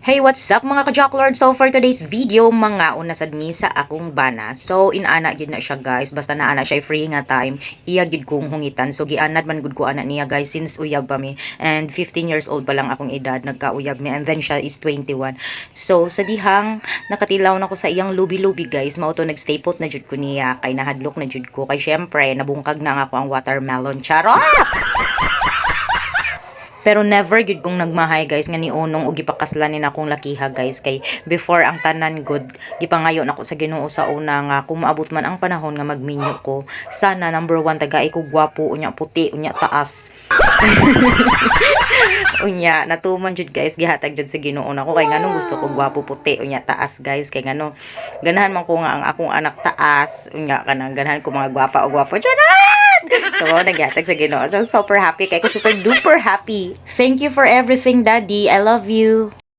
Hey, what's up mga ka-Jocklord? So, for today's video, mga una sad mi sa akong bana. So, inana gid na siya guys. Basta naana siya free nga time, iya gid kong hungitan. So, gianad man gud ko ana niya guys since uyab pa mi. And 15 years old pa lang akong edad, nagkauyab mi. And then siya is 21. So, sa dihang nakatilaw na ko sa iyang lubi-lubi guys, mao to nagstay put na jud ko niya. Kay nahadlok na jud ko. Kay syempre, nabungkag na nga ako ang watermelon. Charot! Pero never gid kong nagmahay guys nga ni unong og gipakaslanin akong lakiha guys kay before ang tanan good gipangayo nako sa Ginoo sa una nga kung maabot man ang panahon nga magminyo ko sana number 1 tagay ko gwapo unya puti unya taas. Unya natuman jud guys gihatag jud sa Ginoo nako kay ngano gusto ko gwapo puti unya taas guys kay ngano ganahan man ko nga ang akong anak taas unya kanang ganahan ko mga gwapa o gwapo. Charot! So, nagyatag sa Ginoo. So, super happy. Kaya ko super duper happy. Thank you for everything, Daddy. I love you.